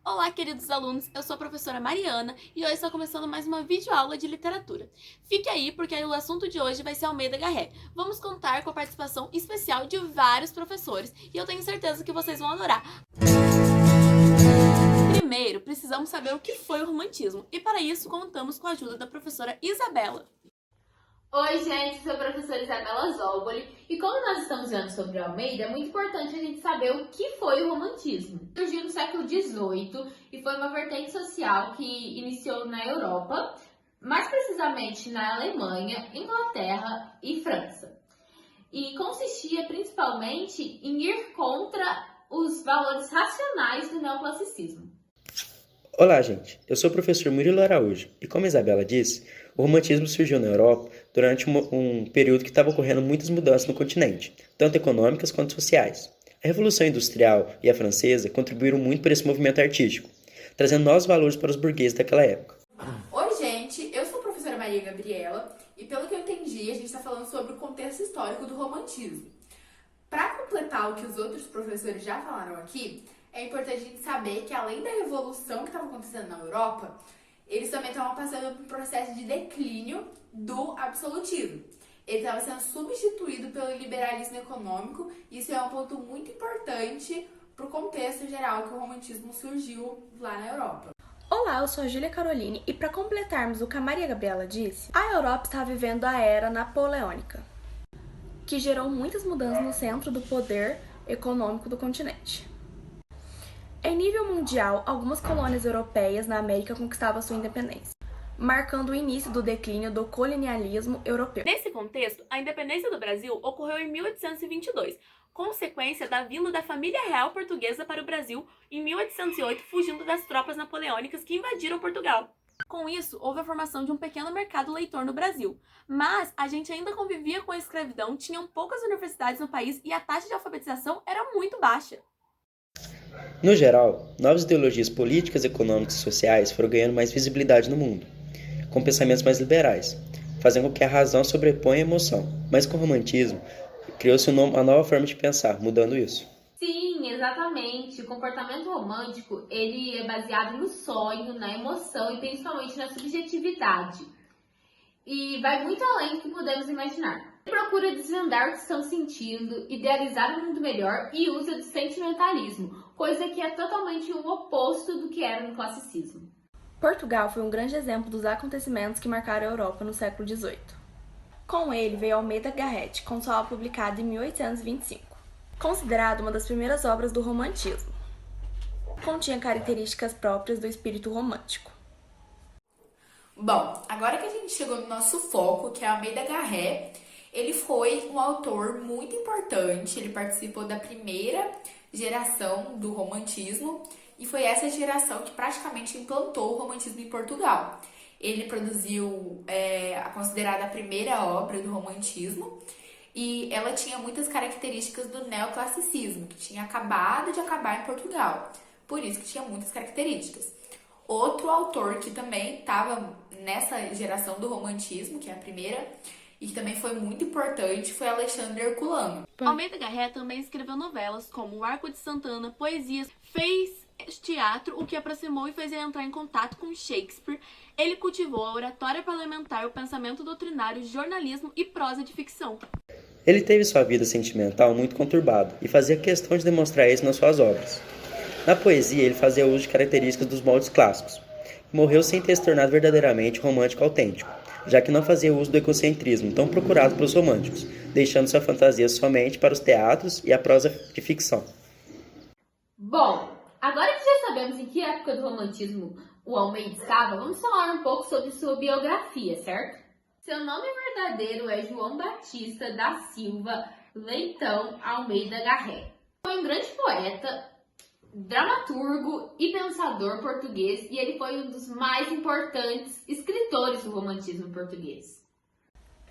Olá, queridos alunos, eu sou a professora Mariana e hoje está começando mais uma videoaula de literatura. Fique aí porque o assunto de hoje vai ser Almeida Garré. Vamos contar com a participação especial de vários professores e eu tenho certeza que vocês vão adorar. Primeiro, precisamos saber o que foi o romantismo e para isso contamos com a ajuda da professora Isabela. Oi, gente, sou a professora Isabela Zóboli e como nós estamos vendo sobre o Almeida, é muito importante a gente saber o que foi o romantismo. Surgiu no século XVIII e foi uma vertente social que iniciou na Europa, mais precisamente na Alemanha, Inglaterra e França. E consistia principalmente em ir contra os valores racionais do neoclassicismo. Olá, gente. Eu sou o professor Murilo Araújo e, como a Isabela disse, o romantismo surgiu na Europa durante um período que estava ocorrendo muitas mudanças no continente, tanto econômicas quanto sociais. A Revolução Industrial e a Francesa contribuíram muito para esse movimento artístico, trazendo novos valores para os burgueses daquela época. Oi, gente. Eu sou a professora Maria Gabriela e, pelo que eu entendi, a gente está falando sobre o contexto histórico do romantismo. Para completar o que os outros professores já falaram aqui, é importante a gente saber que, além da revolução que estava acontecendo na Europa, eles também estavam passando por um processo de declínio do absolutismo. Ele estava sendo substituído pelo liberalismo econômico, e isso é um ponto muito importante para o contexto geral que o romantismo surgiu lá na Europa. Olá, eu sou a Júlia Caroline e para completarmos o que a Maria Gabriela disse, a Europa está vivendo a era napoleônica, que gerou muitas mudanças no centro do poder econômico do continente. Em nível mundial, algumas colônias europeias na América conquistavam sua independência, marcando o início do declínio do colonialismo europeu. Nesse contexto, a independência do Brasil ocorreu em 1822, consequência da vinda da família real portuguesa para o Brasil em 1808, fugindo das tropas napoleônicas que invadiram Portugal. Com isso, houve a formação de um pequeno mercado leitor no Brasil, mas a gente ainda convivia com a escravidão, tinham poucas universidades no país e a taxa de alfabetização era muito baixa. No geral, novas ideologias políticas, econômicas e sociais foram ganhando mais visibilidade no mundo, com pensamentos mais liberais, fazendo com que a razão sobreponha a emoção. Mas com o romantismo, criou-se uma nova forma de pensar, mudando isso. Sim, exatamente. O comportamento romântico, ele é baseado no sonho, na emoção e principalmente na subjetividade. E vai muito além do que podemos imaginar. Ele procura desvendar o que estão sentindo, idealizar um mundo melhor e usa do sentimentalismo, coisa que é totalmente o oposto do que era no classicismo. Portugal foi um grande exemplo dos acontecimentos que marcaram a Europa no século XVIII. Com ele veio Almeida Garré, com sua obra publicada em 1825. Considerado uma das primeiras obras do romantismo. Continha características próprias do espírito romântico. Bom, agora que a gente chegou no nosso foco, que é Almeida Garré, ele foi um autor muito importante, ele participou da primeira geração do romantismo e foi essa geração que praticamente implantou o romantismo em Portugal. Ele produziu a considerada primeira obra do romantismo e ela tinha muitas características do neoclassicismo, que tinha acabado de acabar em Portugal, por isso que tinha muitas características. Outro autor que também estava nessa geração do romantismo, que é a primeira, e que também foi muito importante, foi Alexandre Herculano. Almeida Garré também escreveu novelas como O Arco de Santana, poesias, fez teatro, o que aproximou e fez ele entrar em contato com Shakespeare. Ele cultivou a oratória parlamentar, o pensamento doutrinário, jornalismo e prosa de ficção. Ele teve sua vida sentimental muito conturbada e fazia questão de demonstrar isso nas suas obras. Na poesia, ele fazia uso de características dos moldes clássicos. Morreu sem ter se tornado verdadeiramente romântico autêntico, já que não fazia uso do egocentrismo tão procurado pelos românticos, deixando sua fantasia somente para os teatros e a prosa de ficção. Bom, agora que já sabemos em que época do romantismo o Almeida estava, vamos falar um pouco sobre sua biografia, certo? Seu nome verdadeiro é João Batista da Silva Leitão Almeida Garré. Foi um grande poeta, dramaturgo e pensador português e ele foi um dos mais importantes escritores do romantismo português.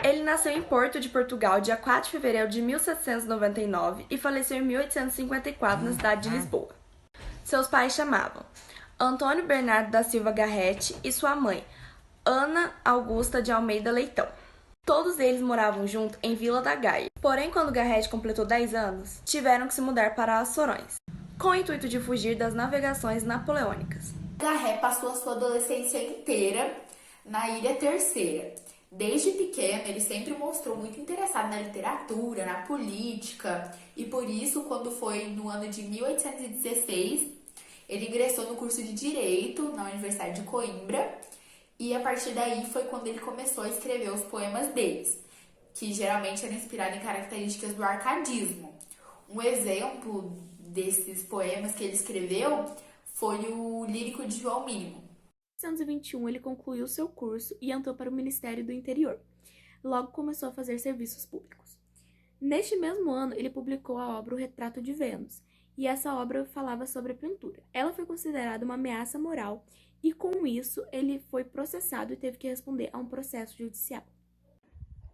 Ele nasceu em Porto de Portugal, dia 4 de fevereiro de 1799 e faleceu em 1854 na cidade de Lisboa. Seus pais chamavam Antônio Bernardo da Silva Garrett e sua mãe, Ana Augusta de Almeida Leitão. Todos eles moravam juntos em Vila da Gaia. Porém, quando Garrett completou 10 anos, tiveram que se mudar para Açorões. com o intuito de fugir das navegações napoleônicas. Garré passou a sua adolescência inteira na Ilha Terceira. Desde pequeno, ele sempre mostrou muito interessado na literatura, na política, e por isso, quando foi no ano de 1816, ele ingressou no curso de Direito na Universidade de Coimbra, e a partir daí foi quando ele começou a escrever os poemas deles, que geralmente eram inspirados em características do arcadismo. Um exemplo desses poemas que ele escreveu foi o Lírico de João Mínimo. Em 1921, ele concluiu seu curso e entrou para o Ministério do Interior. Logo começou a fazer serviços públicos. Neste mesmo ano, ele publicou a obra O Retrato de Vênus, e essa obra falava sobre a pintura. Ela foi considerada uma ameaça moral, e com isso, ele foi processado e teve que responder a um processo judicial.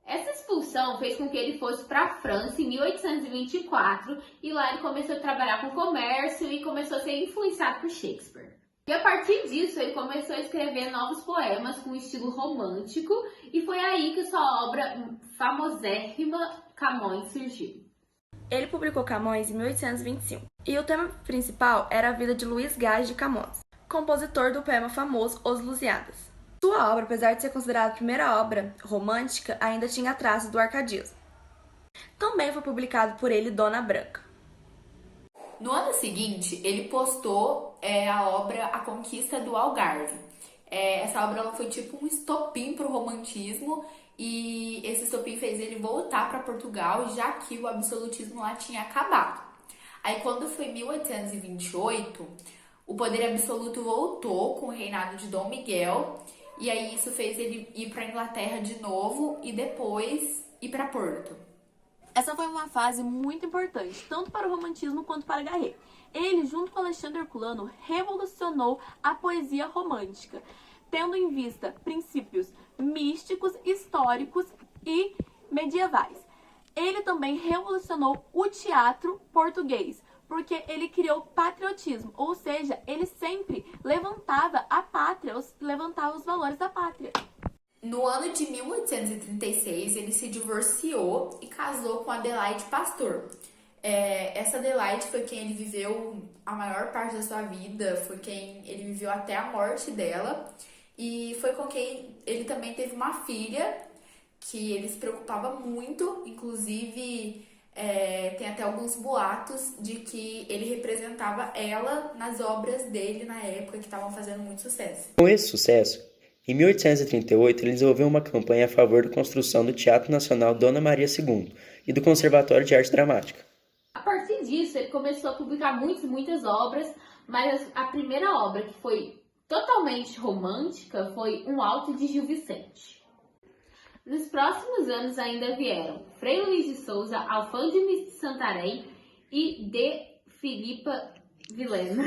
Essa expulsão fez com que ele fosse para a França em 1824 e lá ele começou a trabalhar com comércio e começou a ser influenciado por Shakespeare. E a partir disso ele começou a escrever novos poemas com estilo romântico e foi aí que sua obra famosérrima Camões surgiu. Ele publicou Camões em 1825 e o tema principal era a vida de Luís Gage de Camões, compositor do poema famoso Os Lusíadas. Sua obra, apesar de ser considerada a primeira obra romântica, ainda tinha traços do arcadismo. Também foi publicado por ele Dona Branca. No ano seguinte, ele postou a obra A Conquista do Algarve. Essa obra ela foi tipo um estopim para o romantismo e esse estopim fez ele voltar para Portugal, já que o absolutismo lá tinha acabado. Aí quando foi 1828, o poder absoluto voltou com o reinado de Dom Miguel e aí isso fez ele ir para a Inglaterra de novo e depois ir para Porto. Essa foi uma fase muito importante, tanto para o romantismo quanto para Garré. Ele, junto com Alexandre Herculano, revolucionou a poesia romântica, tendo em vista princípios místicos, históricos e medievais. Ele também revolucionou o teatro português, porque ele criou patriotismo, ou seja, ele sempre levantava a pátria, levantava os valores da pátria. No ano de 1836, ele se divorciou e casou com Adelaide Pastor. Essa Adelaide foi quem ele viveu a maior parte da sua vida, foi quem ele viveu até a morte dela, e foi com quem ele também teve uma filha, que ele se preocupava muito, inclusive tem até alguns boatos de que ele representava ela nas obras dele na época, que estavam fazendo muito sucesso. Com esse sucesso, em 1838 ele desenvolveu uma campanha a favor da construção do Teatro Nacional Dona Maria II e do Conservatório de Arte Dramática. A partir disso, ele começou a publicar muitas obras, mas a primeira obra que foi totalmente romântica foi Um Alto de Gil Vicente. Nos próximos anos ainda vieram Frei Luís de Souza, Alfândeme de Santarém e de Filipa Vilhena.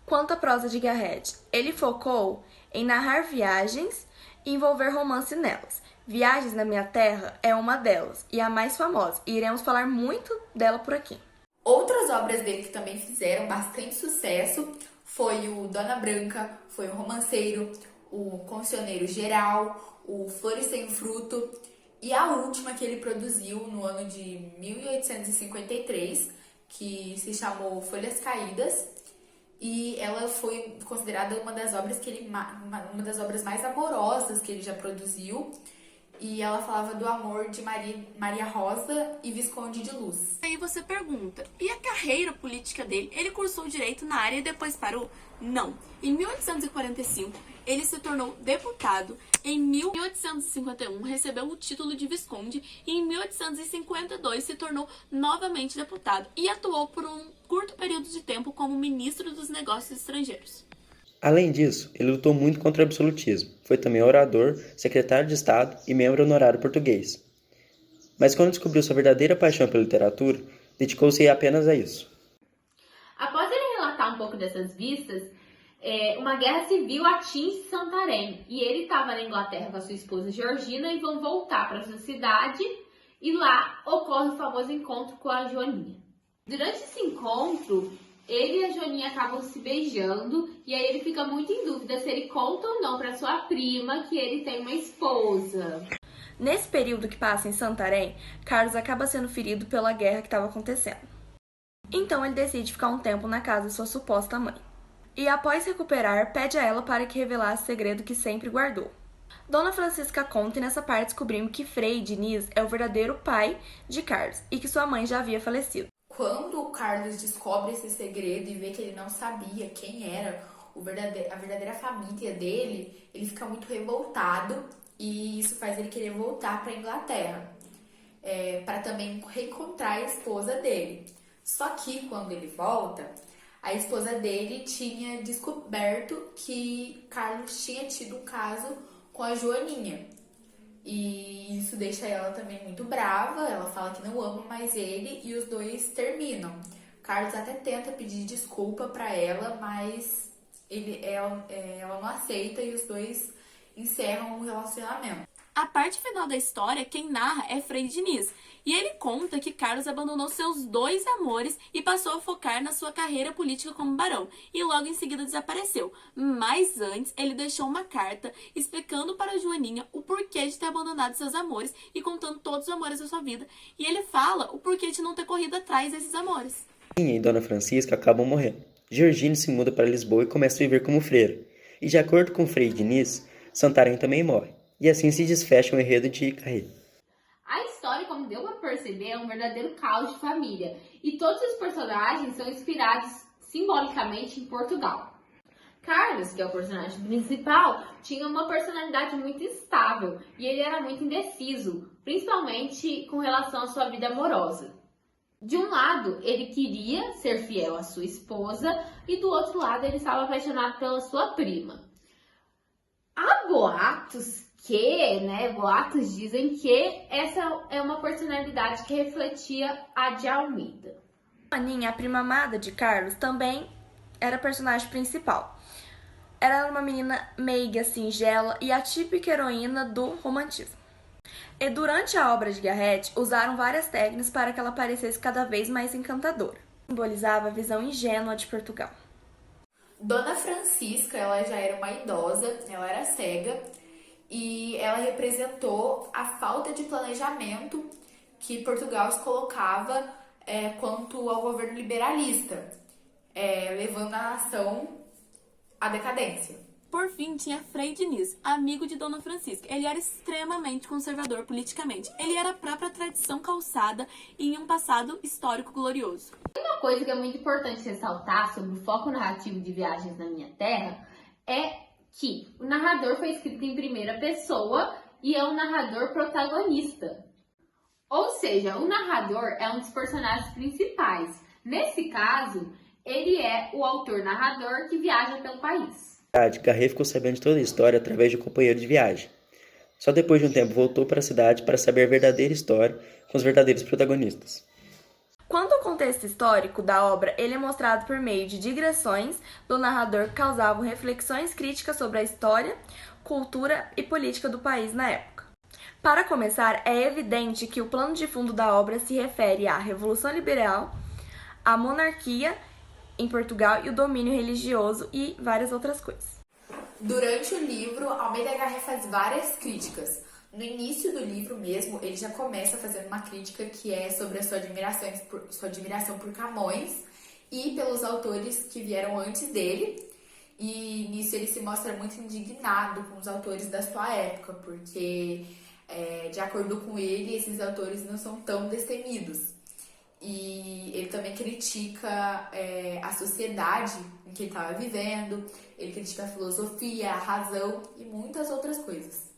Quanto à prosa de Garrett, ele focou em narrar viagens e envolver romance nelas. Viagens na Minha Terra é uma delas, e a mais famosa, e iremos falar muito dela por aqui. Outras obras dele que também fizeram bastante sucesso foi o Dona Branca, foi o Romanceiro, o Confessioneiro Geral, o Flores Sem Fruto e a última que ele produziu no ano de 1853, que se chamou Folhas Caídas, e ela foi considerada uma das obras mais amorosas que ele já produziu, e ela falava do amor de Maria Rosa e Visconde de Luz. Aí você pergunta, e a carreira política dele? Ele cursou direito na área e depois parou? Não. Em 1845, ele se tornou deputado. Em 1851, recebeu o título de Visconde e em 1852 se tornou novamente deputado e atuou por um curto período de tempo como ministro dos Negócios Estrangeiros. Além disso, ele lutou muito contra o absolutismo. Foi também orador, secretário de Estado e membro honorário português. Mas quando descobriu sua verdadeira paixão pela literatura, dedicou-se apenas a isso. Após ele relatar um pouco dessas vistas, uma guerra civil atinge Santarém e ele estava na Inglaterra com a sua esposa Georgina e vão voltar para sua cidade e lá ocorre o famoso encontro com a Joaninha. Durante esse encontro, ele e a Joaninha acabam se beijando e aí ele fica muito em dúvida se ele conta ou não para sua prima que ele tem uma esposa. Nesse período que passa em Santarém, Carlos acaba sendo ferido pela guerra que estava acontecendo. Então ele decide ficar um tempo na casa de sua suposta mãe. E após recuperar, pede a ela para que revelasse o segredo que sempre guardou. Dona Francisca conta e nessa parte descobrimos que Frei Diniz é o verdadeiro pai de Carlos e que sua mãe já havia falecido. Quando o Carlos descobre esse segredo e vê que ele não sabia quem era a verdadeira família dele, ele fica muito revoltado e isso faz ele querer voltar para a Inglaterra, para também reencontrar a esposa dele. Só que quando ele volta, a esposa dele tinha descoberto que Carlos tinha tido um caso com a Joaninha. E isso deixa ela também muito brava, ela fala que não ama mais ele e os dois terminam. Carlos até tenta pedir desculpa pra ela, mas ela não aceita e os dois encerram o relacionamento. A parte final da história, quem narra é Frei Diniz, e ele conta que Carlos abandonou seus 2 amores e passou a focar na sua carreira política como barão, e logo em seguida desapareceu. Mas antes, ele deixou uma carta explicando para a Joaninha o porquê de ter abandonado seus amores e contando todos os amores da sua vida, e ele fala o porquê de não ter corrido atrás desses amores. E Dona Francisca acabam morrendo. Georgine se muda para Lisboa e começa a viver como freira. E de acordo com Frei Diniz, Santarém também morre. E assim se desfecha o enredo de Garré. A história, como deu pra perceber, é um verdadeiro caos de família. E todos os personagens são inspirados simbolicamente em Portugal. Carlos, que é o personagem principal, tinha uma personalidade muito instável e ele era muito indeciso, principalmente com relação à sua vida amorosa. De um lado, ele queria ser fiel à sua esposa e do outro lado, ele estava apaixonado pela sua prima. Há boatos dizem que essa é uma personalidade que refletia a de Almeida. Joaninha, a prima amada de Carlos, também era a personagem principal. Ela era uma menina meiga, singela e a típica heroína do romantismo. E durante a obra de Garrett, usaram várias técnicas para que ela parecesse cada vez mais encantadora. Simbolizava a visão ingênua de Portugal. Dona Francisca, ela já era uma idosa, ela era cega e ela representou a falta de planejamento que Portugal se colocava quanto ao governo liberalista, levando a nação à decadência. Por fim, tinha Frei Diniz, amigo de Dona Francisca. Ele era extremamente conservador politicamente. Ele era a própria tradição calçada em um passado histórico glorioso. Uma coisa que é muito importante ressaltar sobre o foco narrativo de Viagens na Minha Terra é que o narrador foi escrito em primeira pessoa e é um narrador protagonista. Ou seja, o narrador é um dos personagens principais. Nesse caso, ele é o autor-narrador que viaja pelo país. Garré ficou sabendo de toda a história através de um companheiro de viagem. Só depois de um tempo voltou para a cidade para saber a verdadeira história com os verdadeiros protagonistas. Quanto ao contexto histórico da obra, ele é mostrado por meio de digressões do narrador que causavam reflexões críticas sobre a história, cultura e política do país na época. Para começar, é evidente que o plano de fundo da obra se refere à Revolução Liberal, à monarquia em Portugal e o domínio religioso e várias outras coisas. Durante o livro, Almeida Garré faz várias críticas. No início do livro mesmo, ele já começa fazendo uma crítica que é sobre a sua admiração por Camões e pelos autores que vieram antes dele. E nisso ele se mostra muito indignado com os autores da sua época, porque, de acordo com ele, esses autores não são tão destemidos. E ele também critica a sociedade em que ele estava vivendo, ele critica a filosofia, a razão e muitas outras coisas.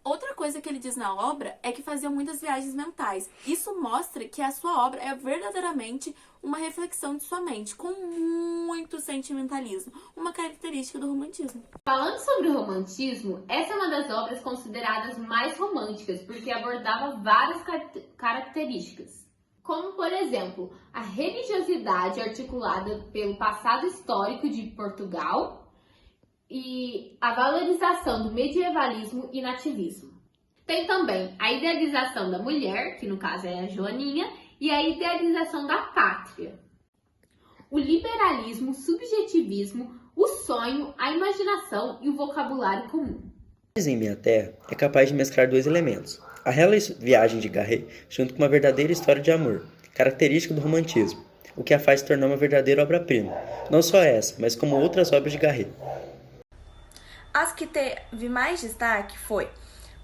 Outra coisa que ele diz na obra é que fazia muitas viagens mentais. Isso mostra que a sua obra é verdadeiramente uma reflexão de sua mente, com muito sentimentalismo, uma característica do romantismo. Falando sobre o romantismo, essa é uma das obras consideradas mais românticas, porque abordava várias características. Como, por exemplo, a religiosidade articulada pelo passado histórico de Portugal e a valorização do medievalismo e nativismo. Tem também a idealização da mulher, que no caso é a Joaninha, e a idealização da pátria. O liberalismo, o subjetivismo, o sonho, a imaginação e o vocabulário comum. Em Minha Terra é capaz de mesclar 2 elementos. A real viagem de Garré junto com uma verdadeira história de amor, característica do romantismo, o que a faz se tornar uma verdadeira obra-prima. Não só essa, mas como outras obras de Garré. As que teve mais destaque foi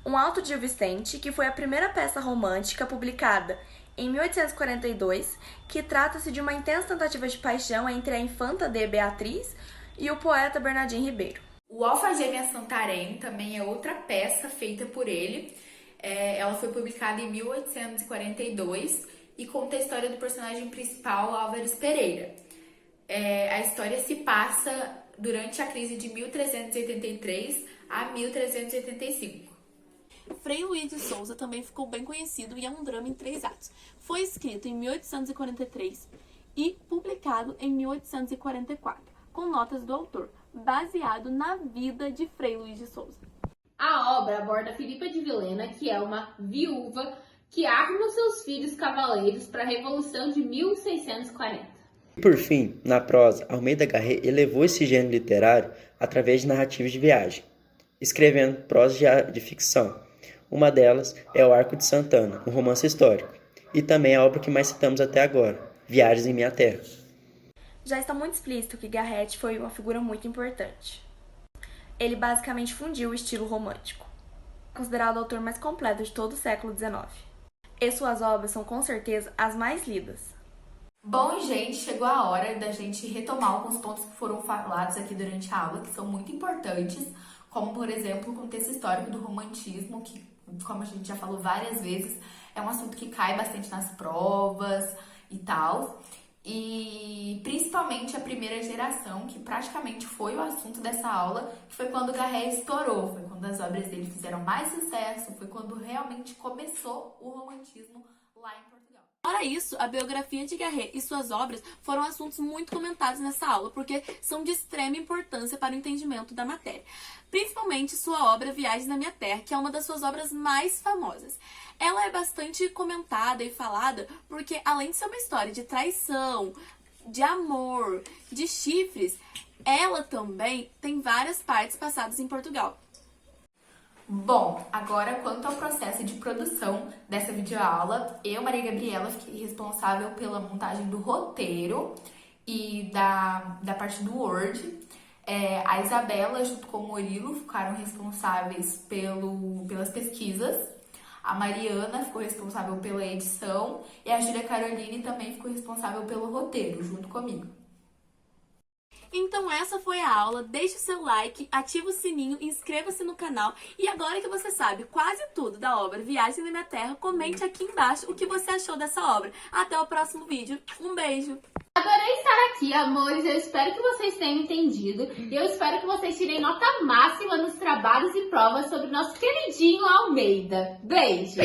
Um Alto de Vicente, que foi a primeira peça romântica publicada em 1842, que trata-se de uma intensa tentativa de paixão entre a infanta de Beatriz e o poeta Bernardino Ribeiro. O Alfagêmea Santarém também é outra peça feita por ele. Ela foi publicada em 1842 e conta a história do personagem principal, Álvares Pereira. A história se passa durante a crise de 1383 a 1385. Frei Luís de Souza também ficou bem conhecido e é um drama em 3 atos. Foi escrito em 1843 e publicado em 1844, com notas do autor, baseado na vida de Frei Luís de Souza. A obra aborda Filipa de Vilhena, que é uma viúva que arma seus filhos cavaleiros para a Revolução de 1640. E por fim, na prosa, Almeida Garré elevou esse gênero literário através de narrativas de viagem, escrevendo prosas de ficção. Uma delas é o Arco de Santana, um romance histórico, e também a obra que mais citamos até agora, Viagens em Minha Terra. Já está muito explícito que Garré foi uma figura muito importante. Ele basicamente fundiu o estilo romântico, considerado o autor mais completo de todo o século XIX. E suas obras são com certeza as mais lidas. Bom, gente, chegou a hora da gente retomar alguns pontos que foram falados aqui durante a aula, que são muito importantes, como, por exemplo, o contexto histórico do romantismo, que, como a gente já falou várias vezes, é um assunto que cai bastante nas provas e tal. E principalmente a primeira geração, que praticamente foi o assunto dessa aula, que foi quando Garré estourou, foi quando as obras dele fizeram mais sucesso, foi quando realmente começou o romantismo lá em Portugal. Fora isso, a biografia de Garré e suas obras foram assuntos muito comentados nessa aula, porque são de extrema importância para o entendimento da matéria. Principalmente sua obra Viagens na Minha Terra, que é uma das suas obras mais famosas. Ela é bastante comentada e falada porque, além de ser uma história de traição, de amor, de chifres, ela também tem várias partes passadas em Portugal. Bom, agora quanto ao processo de produção dessa videoaula, eu, Maria Gabriela, fiquei responsável pela montagem do roteiro e da parte do Word. A Isabela, junto com o Murilo, ficaram responsáveis pelas pesquisas. A Mariana ficou responsável pela edição e a Júlia Caroline também ficou responsável pelo roteiro, junto comigo. Então essa foi a aula, deixe o seu like, ative o sininho, inscreva-se no canal e agora que você sabe quase tudo da obra Viagem na Minha Terra, comente aqui embaixo o que você achou dessa obra. Até o próximo vídeo, um beijo! Adorei estar aqui, amores, eu espero que vocês tenham entendido e eu espero que vocês tirem nota máxima nos trabalhos e provas sobre nosso queridinho Almeida. Beijo!